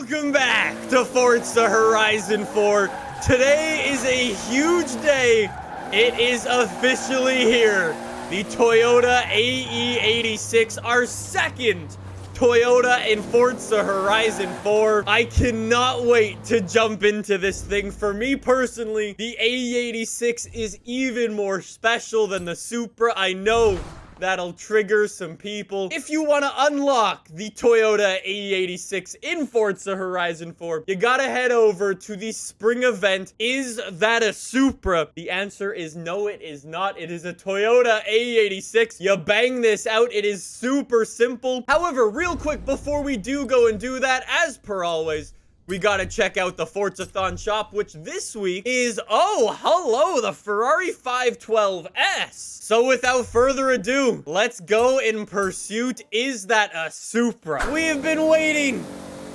Welcome back to Forza Horizon 4. Today is a huge day. It is officially here. The Toyota AE86, our second Toyota in Forza Horizon 4. I cannot wait to jump into this thing. For me personally, the AE86 is even more special than the Supra. I know that'll trigger some people. If you want to unlock the Toyota AE86 in Forza Horizon 4, you gotta head over to the spring event. Is that a Supra? The answer is no, it is not. It is a Toyota AE86. You bang this out. It is super simple. However, real quick, before we do go and do that, as per always, we gotta check out the Forzathon shop, which this week is, oh, hello, the Ferrari 512S. So without further ado, let's go in pursuit. Is that a Supra? We have been waiting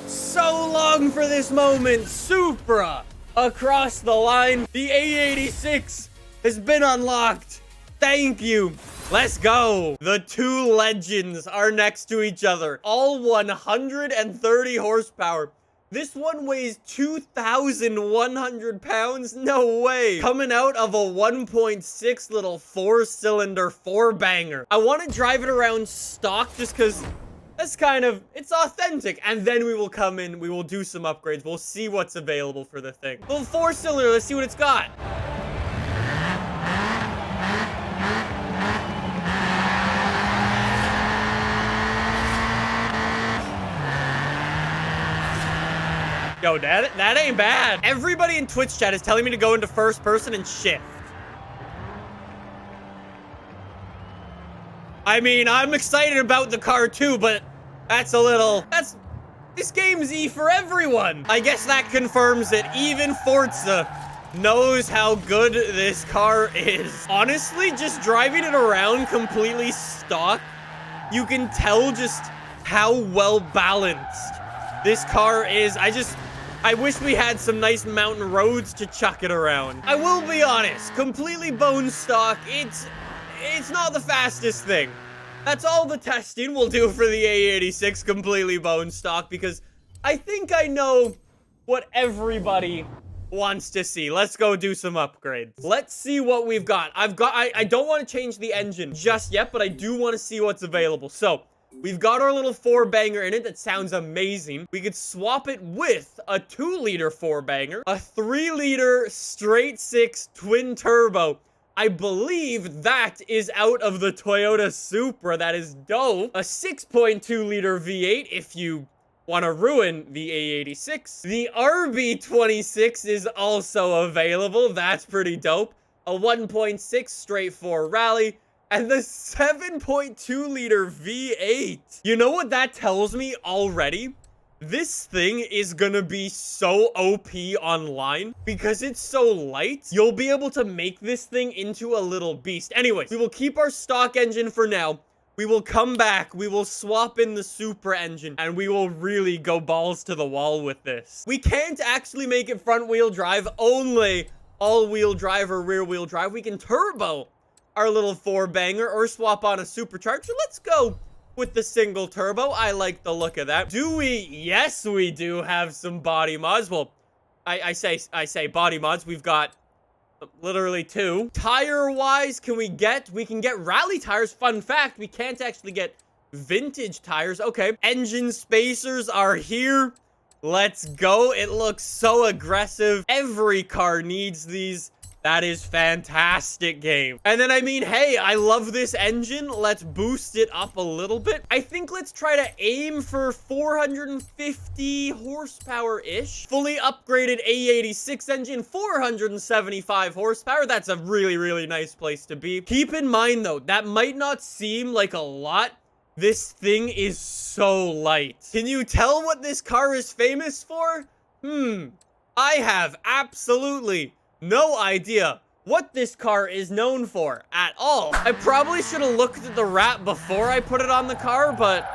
so long for this moment. Supra across the line. The A86 has been unlocked. Thank you. Let's go. The two legends are next to each other. All 130 horsepower. This one weighs 2,100 pounds? No way. Coming out of a 1.6 little four-cylinder four-banger. I want to drive it around stock just because that's kind of, it's authentic. And then we will come in, we will do some upgrades. We'll see what's available for the thing. Little four-cylinder, let's see what it's got. Yo, that ain't bad. Everybody in Twitch chat is telling me to go into first person and shift. I mean, I'm excited about the car too, but this game's E for everyone. I guess that confirms that even Forza knows how good this car is. Honestly, just driving it around completely stock, you can tell just how well balanced this car is. I wish we had some nice mountain roads to chuck it around. I will be honest, completely bone stock, it's not the fastest thing. That's all the testing we'll do for the A86 completely bone stock, because I think I know what everybody wants to see. Let's go do some upgrades. Let's see what we've got. I don't want to change the engine just yet, but I do want to see what's available. So we've got our little four-banger in it that sounds amazing. We could swap it with a 2-liter four-banger, a 3-liter straight-six twin-turbo. I believe that is out of the Toyota Supra. That is dope. A 6.2-liter V8 if you want to ruin the A86. The RB26 is also available. That's pretty dope. A 1.6 straight-four rally. And the 7.2-liter V8. You know what that tells me already? This thing is gonna be so OP online because it's so light. You'll be able to make this thing into a little beast. Anyways, we will keep our stock engine for now. We will come back. We will swap in the Supra engine and we will really go balls to the wall with this. We can't actually make it front-wheel drive, only all-wheel drive or rear-wheel drive. We can turbo our little four-banger or swap on a supercharger. Let's go with the single turbo. I like the look of that. Do we? Yes, we do have some body mods. Well, I say body mods. We've got literally two. Tire-wise, we can get rally tires. Fun fact, we can't actually get vintage tires. Okay. Engine spacers are here. Let's go. It looks so aggressive. Every car needs these. That is fantastic, game. And then, I mean, hey, I love this engine. Let's boost it up a little bit. I think let's try to aim for 450 horsepower-ish. Fully upgraded A86 engine, 475 horsepower. That's a really, really nice place to be. Keep in mind, though, that might not seem like a lot. This thing is so light. Can you tell what this car is famous for? I have absolutely no idea what this car is known for at all. I probably should have looked at the wrap before I put it on the car, but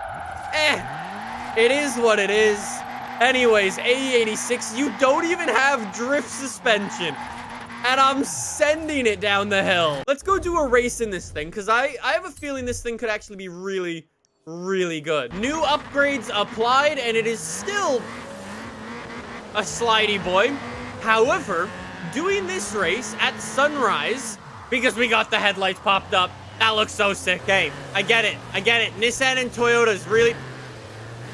it is what it is. Anyways, AE86, you don't even have drift suspension, and I'm sending it down the hill. Let's go do a race in this thing, because I have a feeling this thing could actually be really, really good. New upgrades applied, and it is still a slidey boy. However, doing this race at sunrise, because we got the headlights popped up, that looks so sick. Hey, I get it. Nissan and Toyota's really...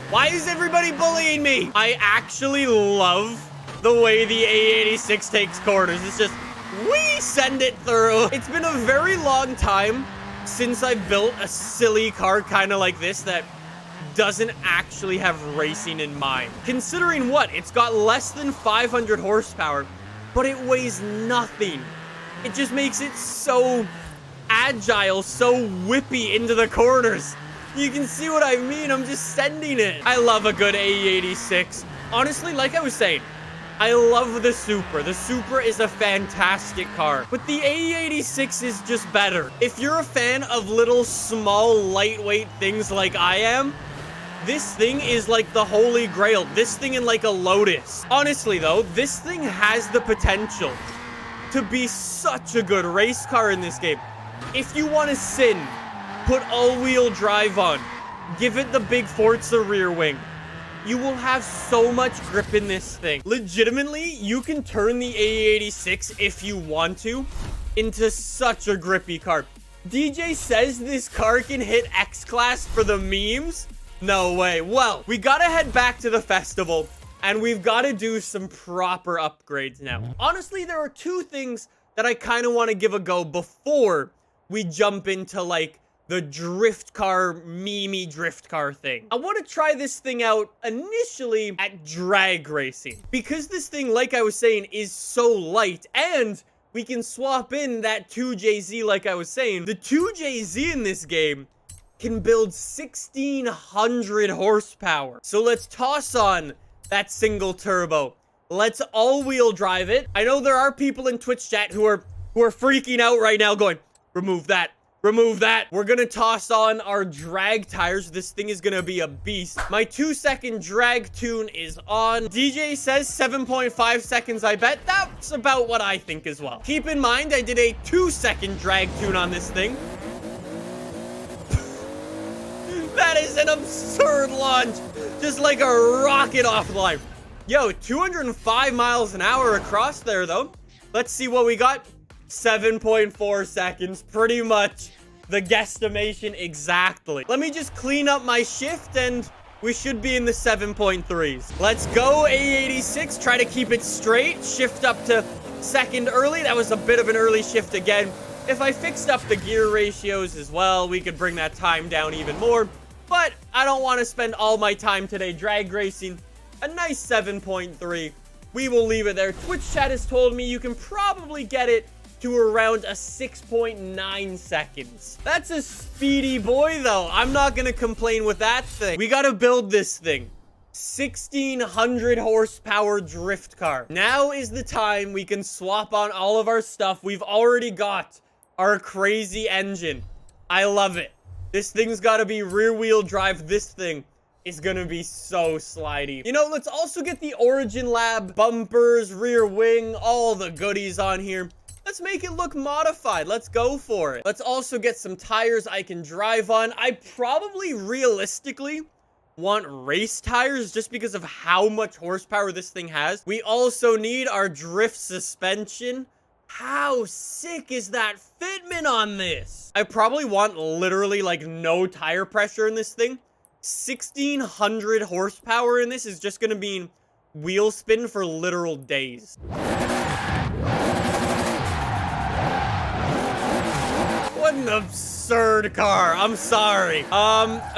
Why is everybody bullying me? I actually love the way the AE86 takes corners. It's just, we send it through. It's been a very long time since I've built a silly car kind of like this that doesn't actually have racing in mind. Considering what? It's got less than 500 horsepower, but it weighs nothing. It just makes it so agile, so whippy into the corners. You can see what I mean. I'm just sending it. I love a good AE86. Honestly, like I was saying, I love the Supra. The Supra is a fantastic car, but the AE86 is just better. If you're a fan of little, small, lightweight things like I am, this thing is like the holy grail. This thing in like a Lotus. Honestly, though, this thing has the potential to be such a good race car in this game. If you want to sin, put all-wheel drive on, give it the big Forza rear wing. You will have so much grip in this thing. Legitimately, you can turn the AE86, if you want to, into such a grippy car. DJ says this car can hit X-Class for the memes? No way. Well, we gotta head back to the festival, and we've gotta do some proper upgrades now. Honestly, there are two things that I kind of want to give a go before we jump into, like, the drift car, meme drift car thing. I want to try this thing out initially at drag racing. Because this thing, like I was saying, is so light, and we can swap in that 2JZ like I was saying. The 2JZ in this game can build 1,600 horsepower. So let's toss on that single turbo. Let's all-wheel drive it. I know there are people in Twitch chat who are freaking out right now going, remove that. Remove that. We're gonna toss on our drag tires. This thing is gonna be a beast. My 2-second drag tune is on. DJ says 7.5 seconds, I bet. That's about what I think as well. Keep in mind, I did a 2-second drag tune on this thing. That is an absurd launch. Just like a rocket off the line. Yo, 205 miles an hour across there, though. Let's see what we got. 7.4 seconds, pretty much the guesstimation exactly. Let me just clean up my shift and we should be in the 7.3s. Let's go, AE86. Try to keep it straight. Shift up to second early. That was a bit of an early shift again. If I fixed up the gear ratios as well, we could bring that time down even more. But I don't want to spend all my time today drag racing. A nice 7.3. We will leave it there. Twitch chat has told me you can probably get it to around a 6.9 seconds. That's a speedy boy, though. I'm not gonna complain with that thing. We gotta build this thing. 1,600 horsepower drift car. Now is the time we can swap on all of our stuff. We've already got our crazy engine. I love it. This thing's gotta be rear wheel drive. This thing is gonna be so slidey. You know, let's also get the Origin Lab bumpers, rear wing, all the goodies on here. Let's make it look modified. Let's go for it. Let's also get some tires I can drive on. I probably realistically want race tires just because of how much horsepower this thing has. We also need our drift suspension. How sick is that fitment on this? I probably want literally like no tire pressure in this thing. 1,600 horsepower in this is just gonna mean wheel spin for literal days. What an absurd car. I'm sorry.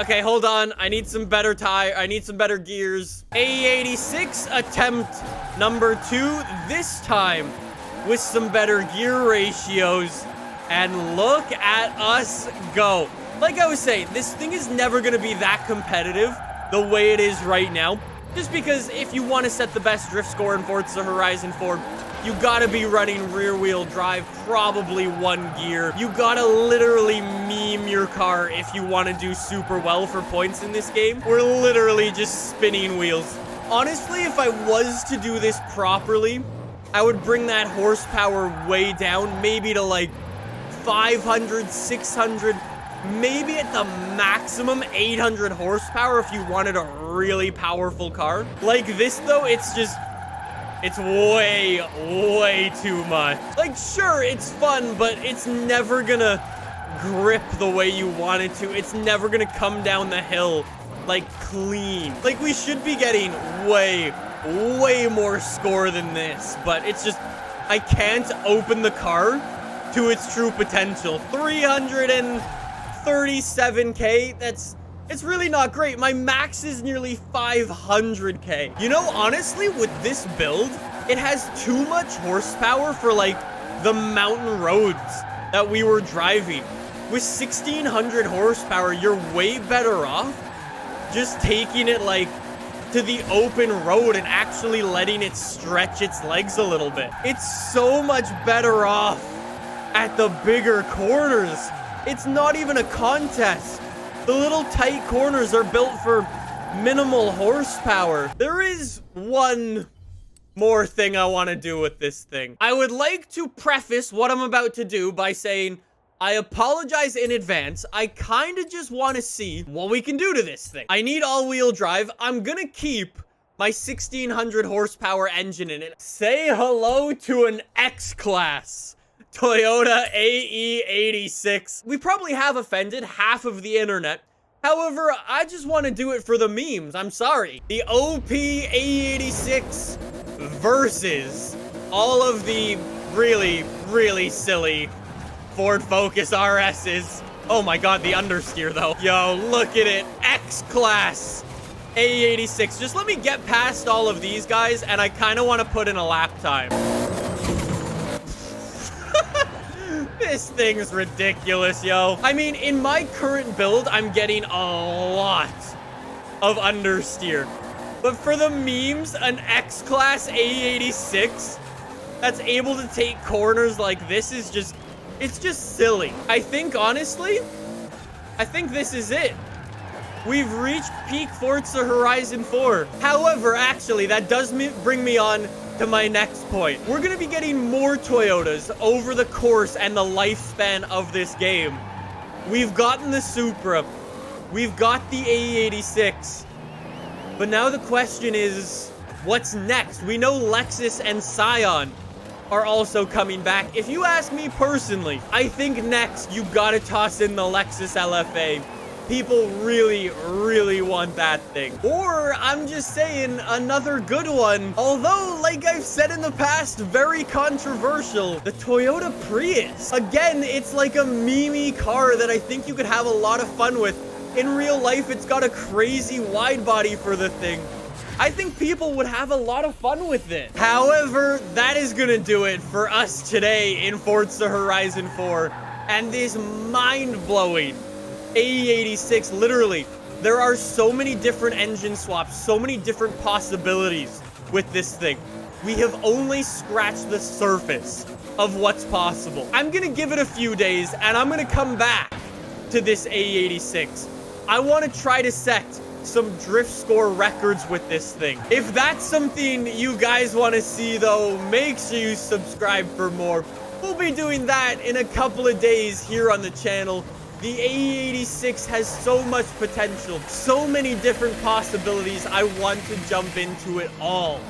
Okay, hold on. I need some better tire. I need some better gears. AE86 attempt number 2. This time with some better gear ratios. And look at us go. Like I was saying, this thing is never going to be that competitive the way it is right now. Just because if you want to set the best drift score in Forza Horizon 4, you gotta be running rear wheel drive, probably 1 gear. You gotta literally meme your car if you want to do super well for points in this game. We're literally just spinning wheels. Honestly, if I was to do this properly, I would bring that horsepower way down, maybe to like 500, 600, maybe at the maximum 800 horsepower if you wanted a really powerful car. Like this though, it's just It's way, way too much. Like, sure, it's fun, but it's never gonna grip the way you want it to. It's never gonna come down the hill, like, clean. Like, we should be getting way, way more score than this, but it's just, I can't open the car to its true potential. 337K, it's really not great. My max is nearly 500K. You know, honestly, with this build, it has too much horsepower for, like, the mountain roads that we were driving. With 1,600 horsepower, you're way better off just taking it, like, to the open road and actually letting it stretch its legs a little bit. It's so much better off at the bigger corners. It's not even a contest. The little tight corners are built for minimal horsepower. There is one more thing I want to do with this thing. I would like to preface what I'm about to do by saying I apologize in advance. I kind of just want to see what we can do to this thing. I need all-wheel drive. I'm gonna keep my 1,600 horsepower engine in it. Say hello to an X-Class Toyota AE86. We probably have offended half of the internet. However, I just want to do it for the memes. I'm sorry. The OP AE86 versus all of the really, really silly Ford Focus RS's. Oh my god, the understeer though. Yo, look at it. X-Class AE86. Just let me get past all of these guys, and I kind of want to put in a lap time. This thing's ridiculous, yo. I mean, in my current build, I'm getting a lot of understeer. But for the memes, an X-Class AE86 that's able to take corners like this is just, it's just silly. I think, honestly, I think this is it. We've reached peak Forza Horizon 4. However, actually, that does bring me on to my next point. We're going to be getting more Toyotas over the course and the lifespan of this game. We've gotten the Supra. We've got the AE86. But now the question is, what's next? We know Lexus and Scion are also coming back. If you ask me personally, I think next you gotta toss in the Lexus LFA. People really, really want that thing. Or, I'm just saying, another good one. Although, like I've said in the past, very controversial. The Toyota Prius. Again, it's like a meme car that I think you could have a lot of fun with. In real life, it's got a crazy wide body for the thing. I think people would have a lot of fun with it. However, that is gonna do it for us today in Forza Horizon 4. And this mind-blowing AE86, literally, there are so many different engine swaps, so many different possibilities with this thing. We have only scratched the surface of what's possible. I'm gonna give it a few days, and I'm gonna come back to this AE86. I want to try to set some drift score records with this thing. If that's something you guys want to see, though, make sure you subscribe for more. We'll be doing that in a couple of days here on the channel. The AE86 has so much potential, so many different possibilities. I want to jump into it all.